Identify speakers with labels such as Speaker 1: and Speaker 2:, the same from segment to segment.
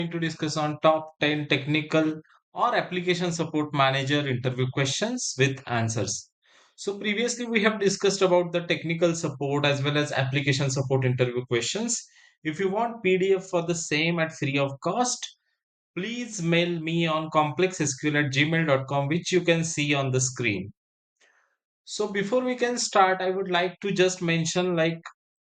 Speaker 1: Going to discuss on top 10 technical or application support manager interview questions with answers. So previously we have discussed about the technical support as well as application support interview questions. If you want PDF for the same at free of cost, please mail me on complexsql@gmail.com, which you can see on the screen. So before we can start, I would like to just mention like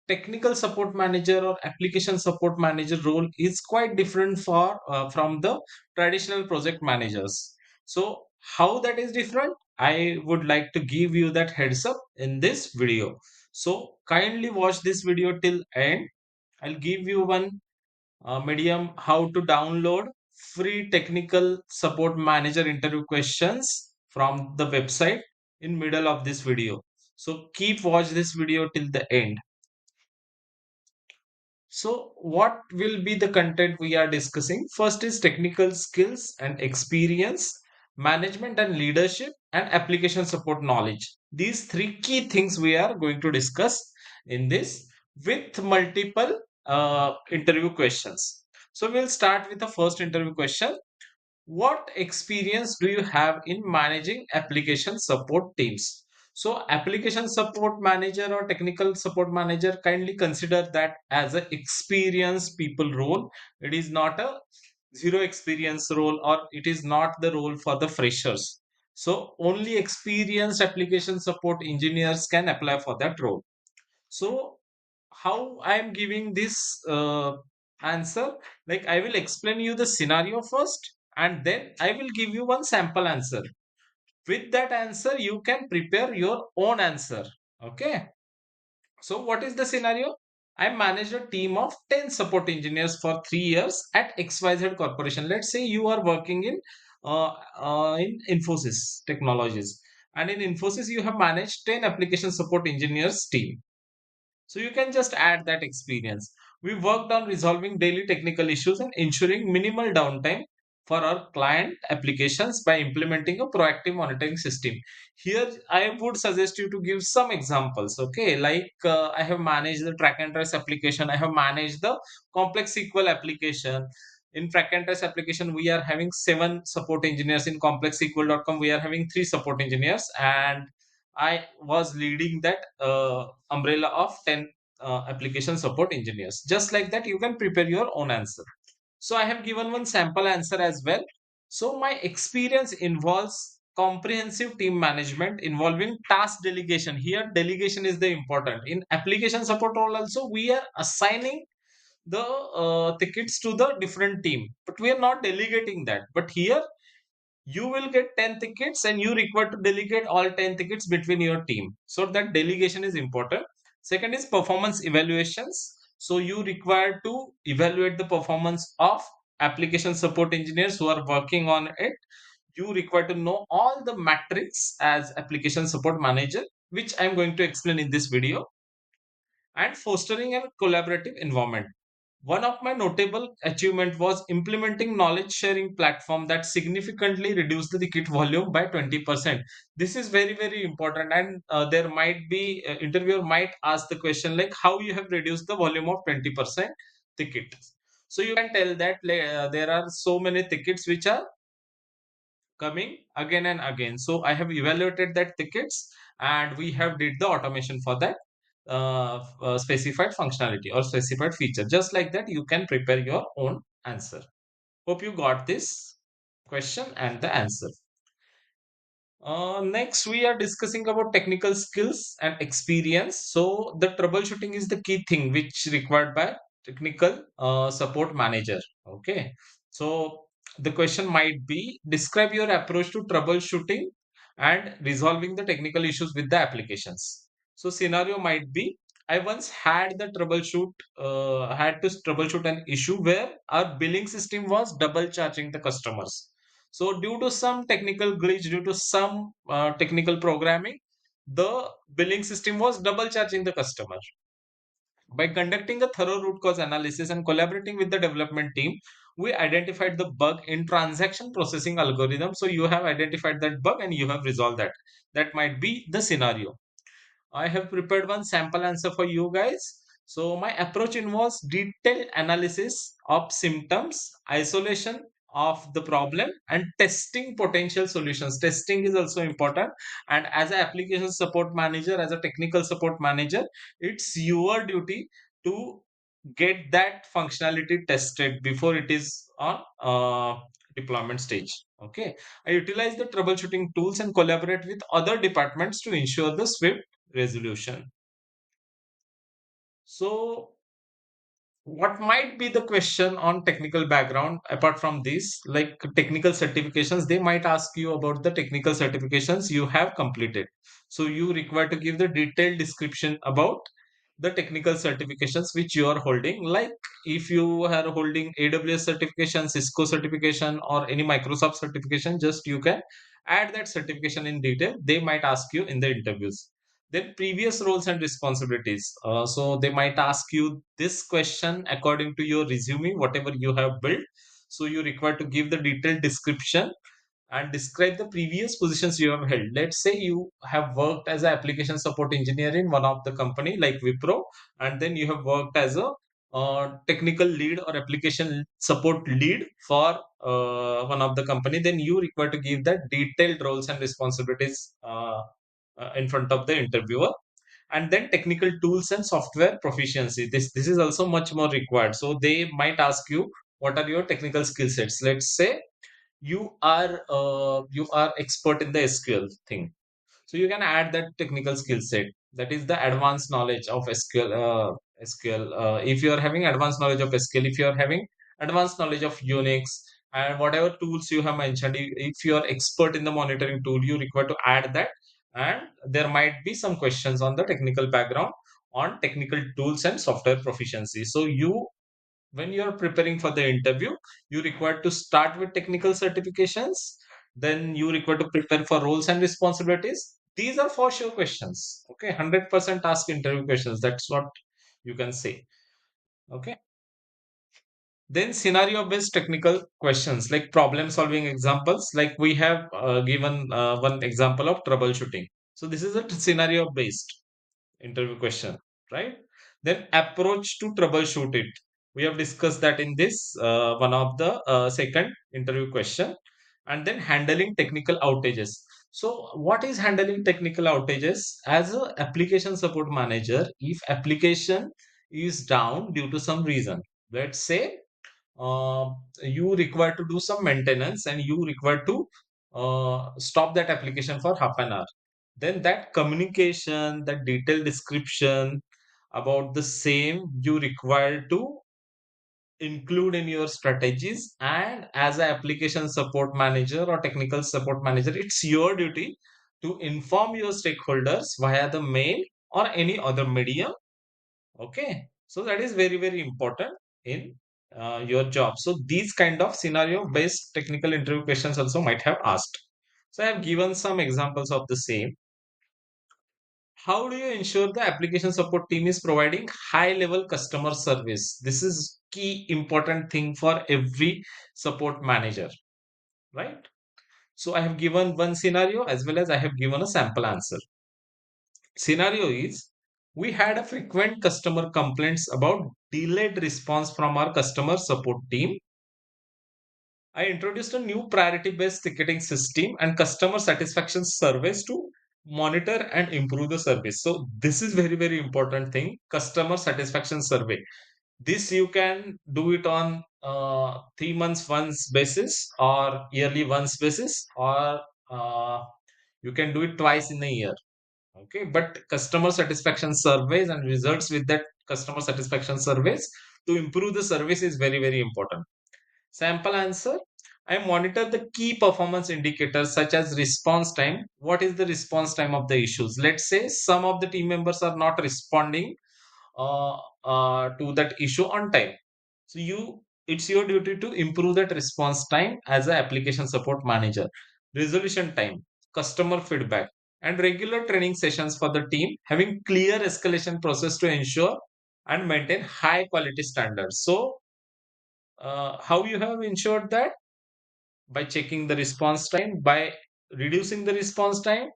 Speaker 1: technical support manager or application support manager role is quite different for from the traditional project managers. So how that is different, I would like to give you that heads up in this video. So kindly watch this video till end. I'll give you one medium how to download free technical support manager interview questions from the website in middle of this video. So keep watch this video till the end. So, what will be the content we are discussing? First is technical skills and experience, management and leadership, and application support knowledge. These three key things we are going to discuss in this with multiple interview questions. So, we'll start with the first interview question. What experience do you have in managing application support teams? So, application support manager or technical support manager, kindly consider that as an experienced people role. It is not a zero experience role, or it is not the role for the freshers. So, only experienced application support engineers can apply for that role. So, how I am giving this answer? Like, I will explain you the scenario first, and then I will give you one sample answer. With that answer, you can prepare your own answer. Okay. So, what is the scenario? I manage a team of 10 support engineers for 3 years at XYZ Corporation. Let's say you are working in Infosys Technologies, and in Infosys, you have managed 10 application support engineers team. So you can just add that experience. We worked on resolving daily technical issues and ensuring minimal downtime for our client applications by implementing a proactive monitoring system. Here, I would suggest you to give some examples. Okay, like I have managed the track and trace application, I have managed the complex SQL application. In track and trace application, we are having 7 support engineers. In complexsql.com, we are having 3 support engineers, and I was leading that umbrella of 10 application support engineers. Just like that, you can prepare your own answer. So I have given one sample answer as well. So my experience involves comprehensive team management involving task delegation. Here, delegation is the important. In application support role also, we are assigning the tickets to the different team, but we are not delegating that. But here you will get 10 tickets and you require to delegate all 10 tickets between your team, so that delegation is important. Second is performance evaluations. So you require to evaluate the performance of application support engineers who are working on it. You require to know all the metrics as application support manager, which I'm going to explain in this video. And fostering a collaborative environment. One of my notable achievement was implementing knowledge sharing platform that significantly reduced the ticket volume by 20%. This is very, very important. And there might be interviewer might ask the question like how you have reduced the volume of 20% tickets. So you can tell that there are so many tickets which are coming again and again. So I have evaluated that tickets, and we have did the automation for that specified functionality or specified feature. Just like that, you can prepare your own answer. Hope you got this question and the answer. Next, we are discussing about technical skills and experience. So the troubleshooting is the key thing which required by technical support manager. Okay. So the question might be describe your approach to troubleshooting and resolving the technical issues with the applications. So scenario might be I once had to troubleshoot an issue where our billing system was double charging the customers. So due to some technical glitch, due to some technical programming, the billing system was double charging the customer. By conducting a thorough root cause analysis and collaborating with the development team, we identified the bug in transaction processing algorithm. So you have identified that bug and you have resolved that. That might be the scenario. I have prepared one sample answer for you guys. So my approach involves detailed analysis of symptoms, isolation of the problem, and testing potential solutions. Testing is also important. And as an application support manager, as a technical support manager, it's your duty to get that functionality tested before it is on deployment stage. Okay. I utilize the troubleshooting tools and collaborate with other departments to ensure the swift resolution. So what might be the question on technical background apart from this, like technical certifications? They might ask you about the technical certifications you have completed. So you require to give the detailed description about the technical certifications which you are holding. Like if you are holding AWS certification, Cisco certification, or any Microsoft certification, just you can add that certification in detail. They might ask you in the interviews. Then previous roles and responsibilities. So they might ask you this question according to your resume, whatever you have built. So you require to give the detailed description and describe the previous positions you have held. Let's say you have worked as an application support engineer in one of the company like Wipro, and then you have worked as a technical lead or application support lead for one of the company. Then you require to give that detailed roles and responsibilities in front of the interviewer. And then technical tools and software proficiency, this is also much more required. So they might ask you what are your technical skill sets. Let's say you are expert in the SQL thing, so you can add that technical skill set, that is the advanced knowledge of SQL. If you are having advanced knowledge of SQL, if you are having advanced knowledge of Unix, and whatever tools you have mentioned, if you are expert in the monitoring tool, you require to add that. And there might be some questions on the technical background on technical tools and software proficiency. So you, when you are preparing for the interview, you require to start with technical certifications, then you require to prepare for roles and responsibilities. These are for sure questions. Okay, 100% ask interview questions, that's what you can say. Okay. Then scenario based technical questions like problem solving examples, like we have given one example of troubleshooting. So this is a scenario based interview question, right? Then approach to troubleshoot it. We have discussed that in this one of the second interview question. And then handling technical outages. So what is handling technical outages? As a application support manager, if application is down due to some reason, let's say uh, you require to do some maintenance and you require to stop that application for half an hour, then that communication, that detailed description about the same, you require to include in your strategies. And as an application support manager or technical support manager, it's your duty to inform your stakeholders via the mail or any other medium. Okay, so that is very, very important in your job. So these kind of scenario based technical interview questions also might have asked. So I have given some examples of the same. How do you ensure the application support team is providing high level customer service? This is key important thing for every support manager, right? So I have given one scenario as well as I have given a sample answer. Scenario is, we had a frequent customer complaints about delayed response from our customer support team. I introduced a new priority based ticketing system and customer satisfaction surveys to monitor and improve the service. So this is very, very important thing, customer satisfaction survey. This you can do it on 3 months once basis or yearly once basis, or you can do it twice in a year. Okay, but customer satisfaction surveys and results with that customer satisfaction surveys to improve the service is very, very important. Sample answer, I monitor the key performance indicators such as response time. What is the response time of the issues? Let's say some of the team members are not responding uh, to that issue on time. So it's your duty to improve that response time as an application support manager. Resolution time, customer feedback, and regular training sessions for the team, having clear escalation process to ensure and maintain high quality standards. So how you have ensured that? By checking the response time, by reducing the response time,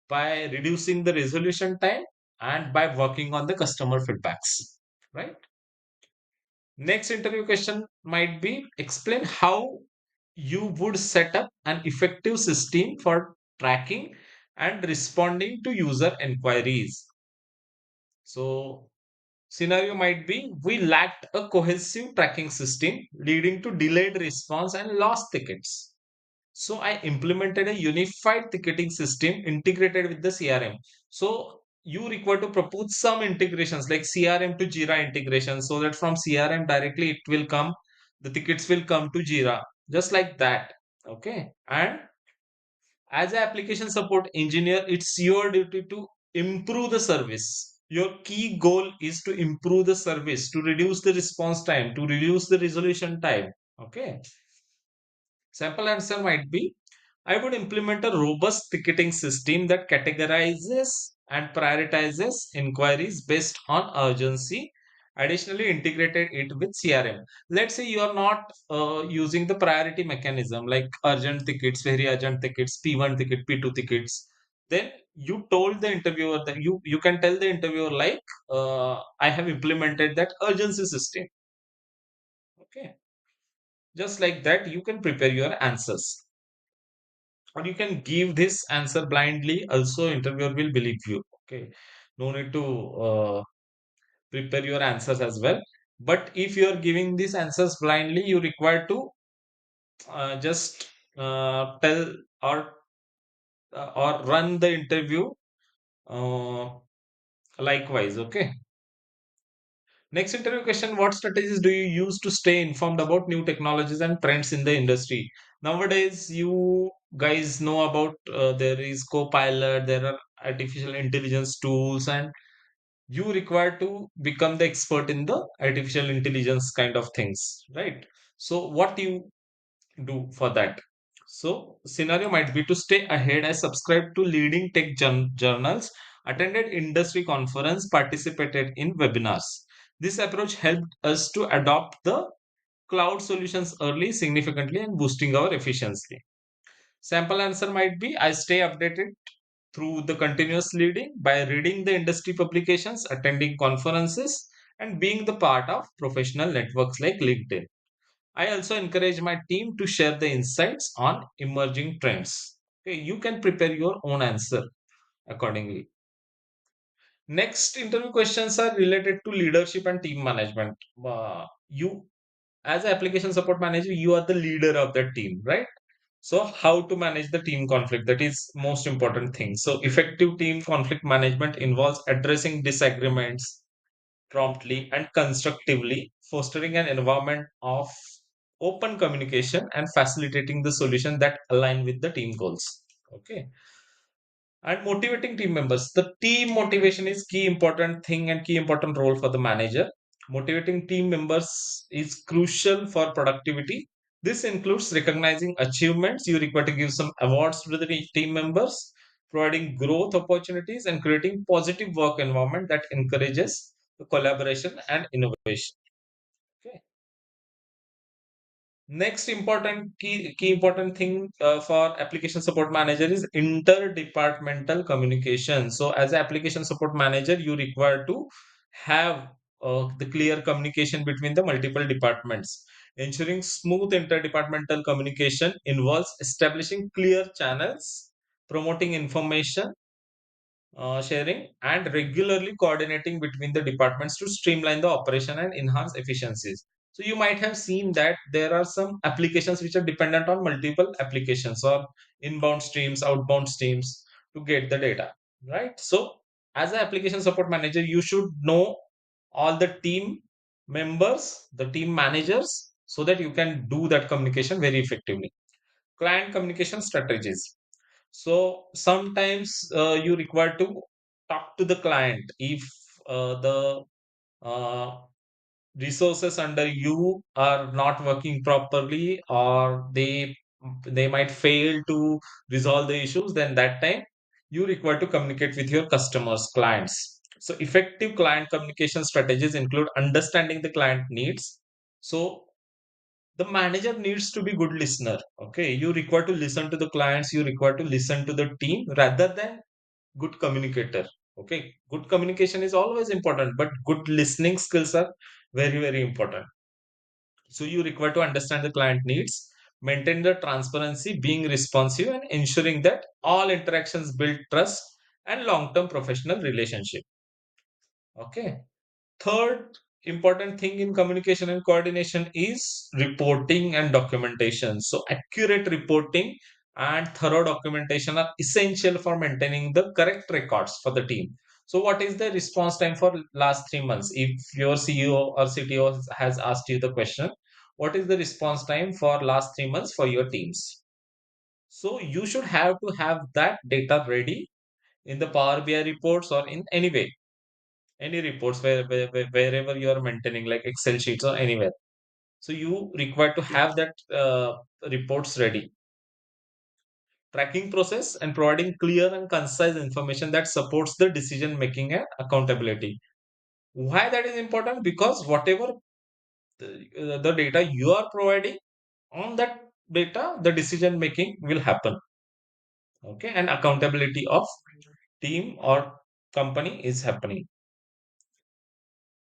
Speaker 1: by reducing the resolution time, and by working on the customer feedbacks. right? Next interview question might be explain how you would set up an effective system for tracking and responding to user inquiries. So, scenario might be we lacked a cohesive tracking system leading to delayed response and lost tickets. So I implemented a unified ticketing system integrated with the CRM. So you require to propose some integrations like CRM to Jira integration so that from CRM directly it will come, the tickets will come to Jira, just like that. Okay. And as an application support engineer, it's your duty to improve the service. Your key goal is to improve the service, to reduce the response time, to reduce the resolution time. Okay. Sample answer might be I would implement a robust ticketing system that categorizes and prioritizes inquiries based on urgency. Additionally, integrated it with CRM. Let's say you are not using the priority mechanism like urgent tickets, very urgent tickets, P1 ticket, P2 tickets. Then you told the interviewer that you can tell the interviewer like I have implemented that urgency system. Okay, just like that, you can prepare your answers or you can give this answer blindly also interviewer will believe you. Okay, no need to prepare your answers as well, but if you are giving these answers blindly you require to just tell or run the interview uh, likewise. Okay, next interview question, what strategies do you use to stay informed about new technologies and trends in the industry? Nowadays, you guys know about there is Copilot, there are artificial intelligence tools, and you require to become the expert in the artificial intelligence kind of things, right? So, what you do for that? So, scenario might be to stay ahead. I subscribe to leading tech journals, attended industry conference, participated in webinars. This approach helped us to adopt the cloud solutions early, significantly, and boosting our efficiency. Sample answer might be I stay updated through the continuous leading by reading the industry publications, attending conferences, and being the part of professional networks like LinkedIn. I also encourage my team to share the insights on emerging trends. Okay, you can prepare your own answer accordingly. Next interview questions are related to leadership and team management. You, as an application support manager, you are the leader of the team, right? So, how to manage the team conflict? That is most important thing. So, effective team conflict management involves addressing disagreements promptly and constructively, fostering an environment of open communication and facilitating the solution that align with the team goals. Okay, and motivating team members, the team motivation is key important thing and key important role for the manager. Motivating team members is crucial for productivity. This includes recognizing achievements, you require to give some awards to the team members, providing growth opportunities and creating positive work environment that encourages the collaboration and innovation. Okay. Next important key important thing for application support manager is interdepartmental communication. So as an application support manager, you require to have the clear communication between the multiple departments. Ensuring smooth interdepartmental communication involves establishing clear channels, promoting information sharing, and regularly coordinating between the departments to streamline the operation and enhance efficiencies. So you might have seen that there are some applications which are dependent on multiple applications or inbound streams, outbound streams to get the data, right? So as an application support manager, you should know all the team members, the team managers, so that you can do that communication very effectively. Client communication strategies, so sometimes you require to talk to the client if the uh, resources under you are not working properly or they might fail to resolve the issues, then that time you require to communicate with your customers, clients. So effective client communication strategies include understanding the client needs. So the manager needs to be good listener. Okay, you require to listen to the clients, you require to listen to the team rather than good communicator. Okay, good communication is always important, but good listening skills are very, very important. So you require to understand the client needs, maintain the transparency, being responsive, and ensuring that all interactions build trust and long-term professional relationship. Okay. Third important thing in communication and coordination is reporting and documentation. So accurate reporting and thorough documentation are essential for maintaining the correct records for the team. So what is the response time for last 3 months? If your CEO or CTO has asked you the question, what is the response time for last 3 months for your teams? So you should have to have that data ready in the Power BI reports or in any way, any reports wherever you are maintaining, like Excel sheets or anywhere. So you require to have that reports ready. Tracking process and providing clear and concise information that supports the decision making and accountability. Why that is important? Because whatever the data you are providing, on that data the decision making will happen. Okay, and accountability of team or company is happening.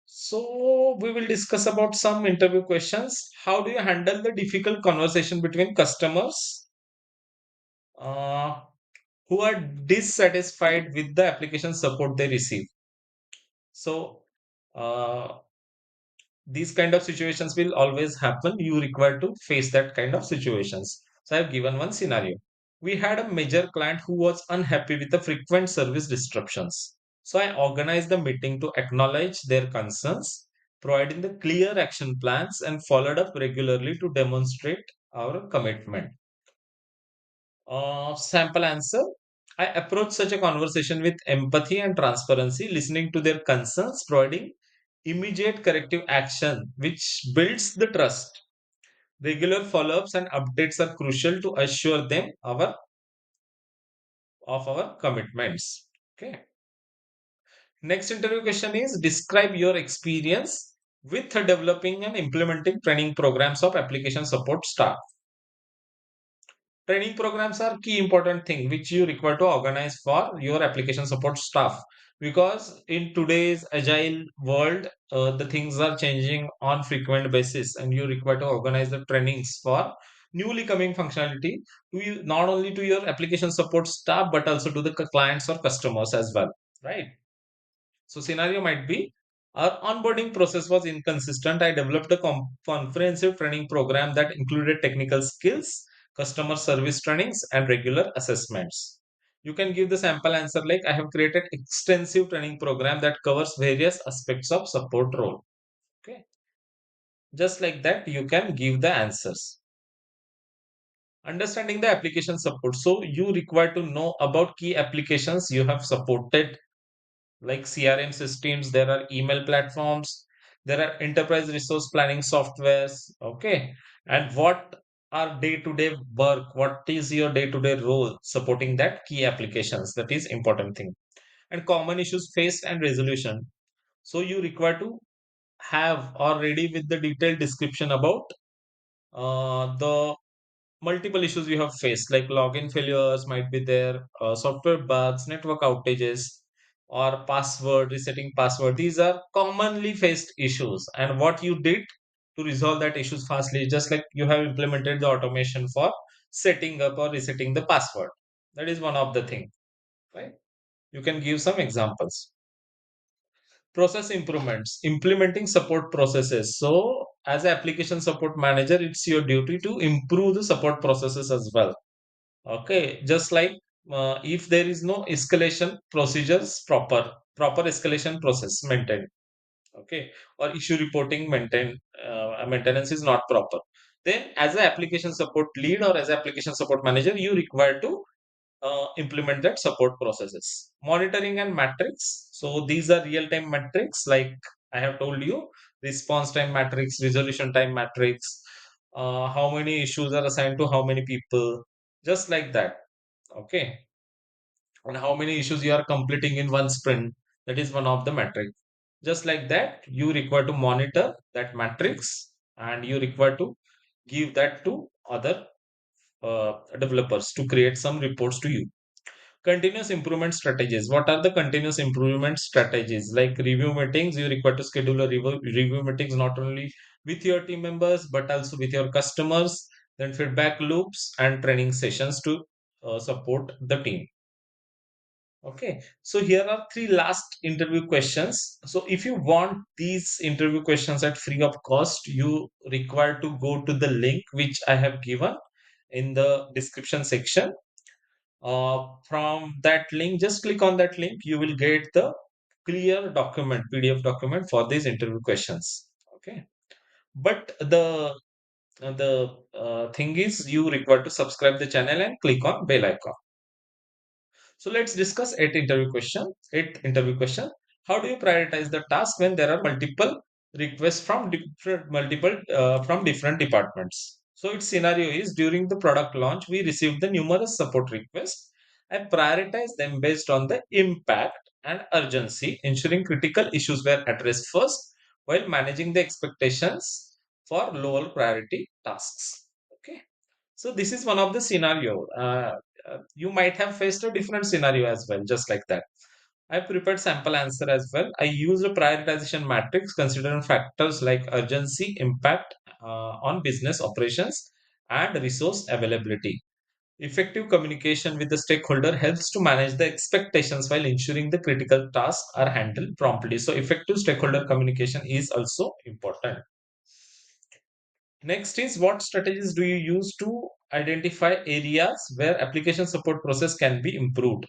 Speaker 1: So we will discuss about some interview questions. How do you handle the difficult conversation between customers uh, who are dissatisfied with the application support they receive? So uh, these kind of situations will always happen. You require to face that kind of situations. So I have given one scenario. We had a major client who was unhappy with the frequent service disruptions. So I organized the meeting to acknowledge their concerns, providing the clear action plans, and followed up regularly to demonstrate our commitment. Sample answer. I approach such a conversation with empathy and transparency, listening to their concerns, providing immediate corrective action, which builds the trust. Regular follow ups and updates are crucial to assure them of our commitments. Okay. Next interview question is describe your experience with developing and implementing training programs of application support staff. Training programs are key important thing which you require to organize for your application support staff, because in today's agile world the things are changing on frequent basis, and you require to organize the trainings for newly coming functionality to you, not only to your application support staff but also to the clients or customers as well, right? So scenario might be our onboarding process was inconsistent. I developed a comprehensive training program that included technical skills, customer service trainings, and regular assessments. You can give the sample answer like I have created extensive training program that covers various aspects of support role. Okay, just like that you can give the answers. Understanding the application support. So you require to know about key applications you have supported, like CRM systems, there are email platforms, there are enterprise resource planning softwares. Okay. And what are day to day work? What is your day to day role supporting that key applications? That is important thing. And common issues faced and resolution. So you require to have or ready with the detailed description about the multiple issues you have faced, like login failures might be there, software bugs, network outages, or password resetting password. These are commonly faced issues, and what you did to resolve that issues fastly, just like you have implemented the automation for setting up or resetting the password. That is one of the thing, right? You can give some examples. Process improvements, implementing support processes. So as an application support manager, it's your duty to improve the support processes as well. Okay, just like if there is no escalation procedures, proper escalation process maintained. Okay, or issue reporting maintained, maintenance is not proper. Then, as an application support lead or as an application support manager, you require to implement that support processes. Monitoring and metrics. So these are real-time metrics, like I have told you, response time metrics, resolution time metrics, how many issues are assigned to how many people, just like that. Okay. And how many issues you are completing in one sprint. That is one of the metrics. Just like that, you require to monitor that metrics, and you require to give that to other developers to create some reports to you. Continuous improvement strategies. What are the continuous improvement strategies? Like review meetings, you require to schedule a review meetings not only with your team members but also with your customers, then feedback loops and training sessions to support the team. Okay, so here are three last interview questions. So if you want these interview questions at free of cost, you require to go to the link which I have given in the description section. From that link, just click on that link. You will get the clear document, PDF document for these interview questions. Okay, but the thing is, you require to subscribe the channel and click on bell icon. So let's discuss eight interview question. Eight interview question. How do you prioritize the task when there are multiple requests from different departments? So its scenario is during the product launch, we received the numerous support requests. I prioritize them based on the impact and urgency, ensuring critical issues were addressed first while managing the expectations for lower priority tasks. Okay. So this is one of the scenario. You might have faced a different scenario as well, just like that. I prepared sample answer as well. I use a prioritization matrix considering factors like urgency, impact on business operations, and resource availability. Effective communication with the stakeholder helps to manage the expectations while ensuring the critical tasks are handled promptly. So effective stakeholder communication is also important. Next is, what strategies do you use to identify areas where application support process can be improved?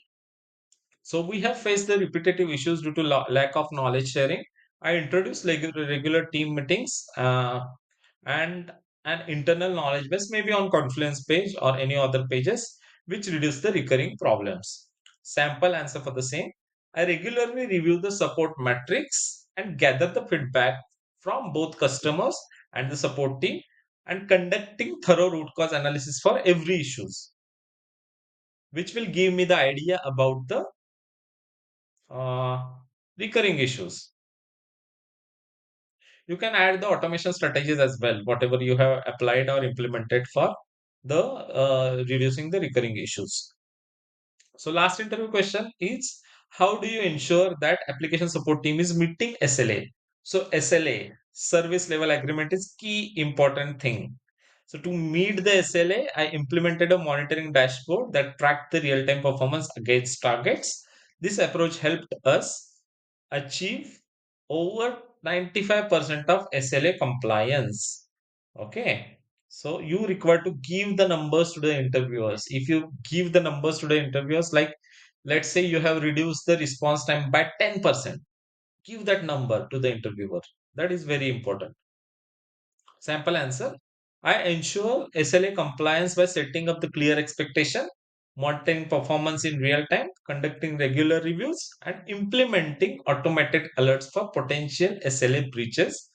Speaker 1: So we have faced the repetitive issues due to lack of knowledge sharing. I introduced regular team meetings and an internal knowledge base, maybe on Confluence page or any other pages, which reduce the recurring problems. Sample answer for the same. I regularly review the support metrics and gather the feedback from both customers and the support team and conducting thorough root cause analysis for every issues, which will give me the idea about the uh, recurring issues. You can add the automation strategies as well, whatever you have applied or implemented for the reducing the recurring issues. So last interview question is, how do you ensure that application support team is meeting SLA? So SLA, service level agreement, is key important thing. So to meet the SLA, I implemented a monitoring dashboard that tracked the real-time performance against targets. This approach helped us achieve over 95% of SLA compliance. Okay. So you require to give the numbers to the interviewers. If you give the numbers to the interviewers, like let's say you have reduced the response time by 10%, give that number to the interviewer. That is very important. Sample answer. I ensure SLA compliance by setting up the clear expectation, monitoring performance in real time, conducting regular reviews, and implementing automated alerts for potential SLA breaches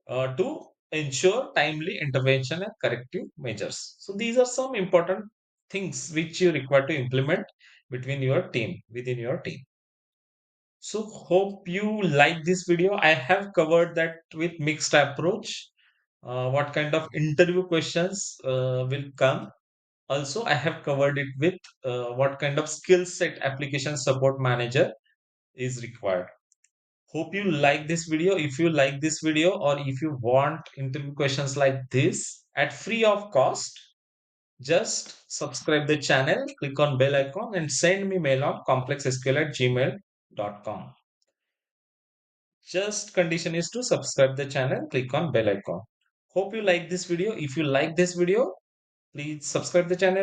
Speaker 1: to ensure timely intervention and corrective measures. So these are some important things which you require to implement within your team. So hope you like this video. I have covered that with mixed approach. What kind of interview questions will come. Also, I have covered it with what kind of skill set application support manager is required. Hope you like this video. If you like this video or if you want interview questions like this at free of cost, just subscribe the channel, click on bell icon and send me mail on complexsql@gmail.com. Just condition is to subscribe the channel, click on bell icon. Hope you like this video. If you like this video, please subscribe the channel.